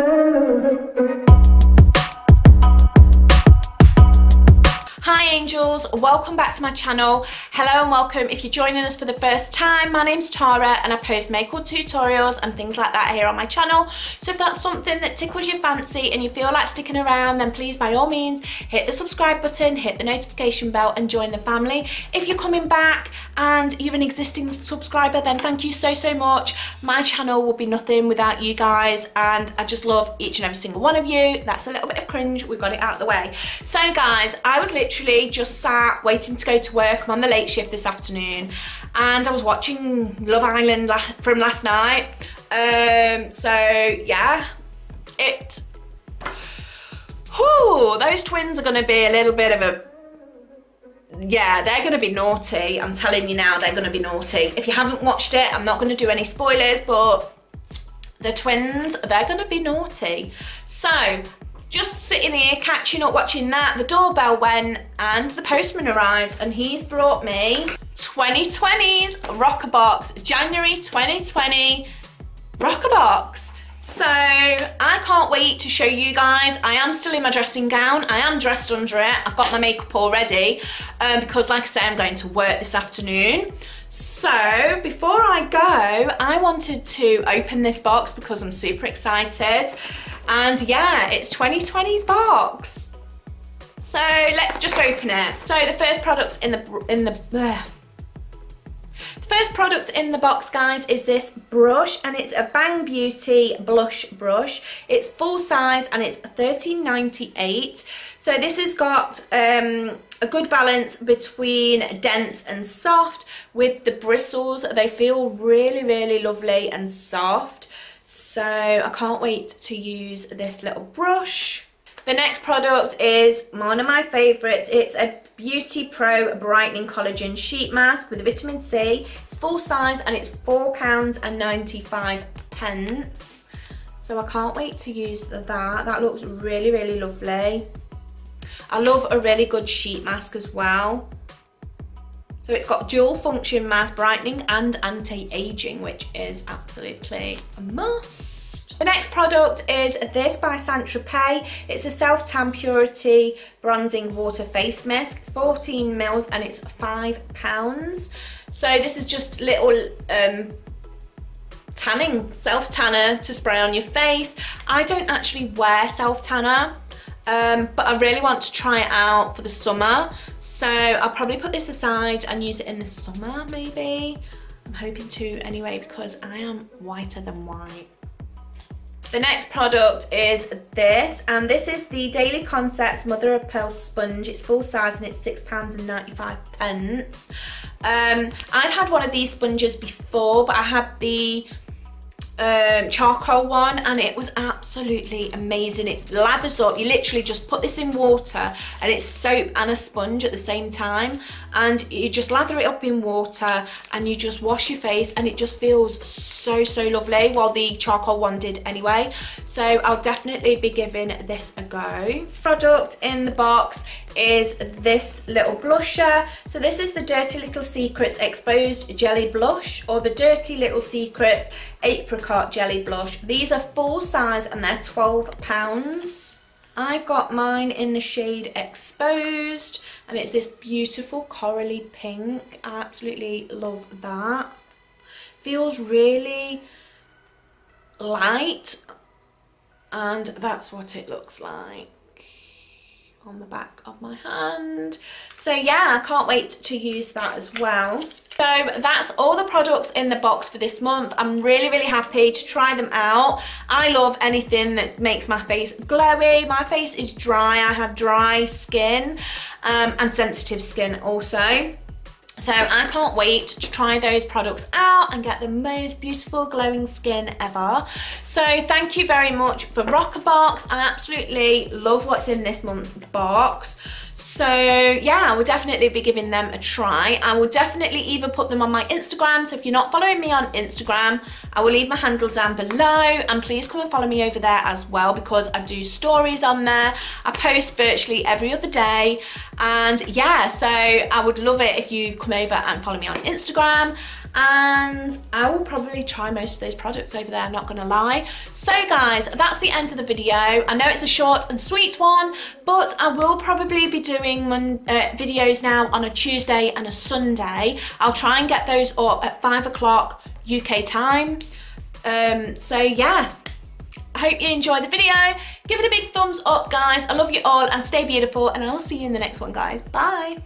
Hi angels, welcome back to my channel. Hello and welcome if you're joining us for the first time. My name's Tara and I post makeup tutorials and things like that here on my channel. So if that's something that tickles your fancy and you feel like sticking around, then please by all means hit the subscribe button, hit the notification bell and join the family. If you're coming back and you're an existing subscriber, then thank you so much. My channel will be nothing without you guys and I just love each and every single one of you. That's a little bit of cringe, we got it out of the way. So guys, I was literally just sat waiting to go to work. I'm on the late shift this afternoon and I was watching Love Island from last night. So yeah, those twins are going to be a little bit of a, yeah, they're going to be naughty. I'm telling you now, they're going to be naughty. If you haven't watched it, I'm not going to do any spoilers, but the twins, they're going to be naughty. So just sitting here catching up watching that, the doorbell went and the postman arrived and he's brought me 2020's ROCCABOX, January 2020 ROCCABOX. So I can't wait to show you guys. I am still in my dressing gown. I am dressed under it. I've got my makeup already because like I say, I'm going to work this afternoon. So before I go, I wanted to open this box because I'm super excited. And yeah, it's 2020's box. So let's just open it. So the first product in the first product in the box, guys, is this brush, and it's a Bang Beauty blush brush. It's full size and it's $13.98. So this has got a good balance between dense and soft. With the bristles, they feel really lovely and soft. So I can't wait to use this little brush. The next product is one of my favourites. It's a Beauty Pro Brightening Collagen Sheet Mask with vitamin C. It's full size and it's £4.95. So I can't wait to use that. That looks really lovely. I love a really good sheet mask as well. So it's got dual function mask, brightening and anti-aging, which is absolutely a must. The next product is this by Saint-Tropez. It's a self-tan purity bronzing water face mist. It's 14 mils and it's £5. So this is just little tanning, self-tanner to spray on your face. I don't actually wear self-tanner. But I really want to try it out for the summer. So I'll probably put this aside and use it in the summer, maybe. I'm hoping to anyway, because I am whiter than white. The next product is this, and this is the Daily Concepts Mother of Pearl Sponge. It's full size and it's £6.95. I've had one of these sponges before, but I had the charcoal one and it was absolutely amazing. It lathers up. You literally just put this in water and it's soap and a sponge at the same time, and you just lather it up in water and you just wash your face and it just feels so lovely. Well, the charcoal one did anyway, so I'll definitely be giving this a go. Product in the box is this little blusher. So this is the Dirty Little Secrets Exposed Jelly Blush, or the Dirty Little Secrets Apricot Jelly Blush. These are full size and they're £12. I've got mine in the shade Exposed and it's this beautiful corally pink. I absolutely love that. Feels really light and that's what it looks like on the back of my hand. So yeah, I can't wait to use that as well. So that's all the products in the box for this month. I'm really happy to try them out. I love anything that makes my face glowy. My face is dry. I have dry skin and sensitive skin also. So I can't wait to try those products out and get the most beautiful glowing skin ever. So thank you very much for ROCCABOX. I absolutely love what's in this month's box. So yeah, I will definitely be giving them a try. I will definitely either put them on my Instagram. So if you're not following me on Instagram, I will leave my handle down below, and please come and follow me over there as well, because I do stories on there. I post virtually every other day. And yeah, so I would love it if you come over and follow me on Instagram. and I will probably try most of those products over there, I'm not gonna lie. So guys, that's the end of the video. I know it's a short and sweet one, but I will probably be doing videos now on a Tuesday and a Sunday. I'll try and get those up at 5 o'clock UK time. So yeah, I hope you enjoyed the video. Give it a big thumbs up, guys. I love you all, and stay beautiful, and I will see you in the next one, guys. Bye.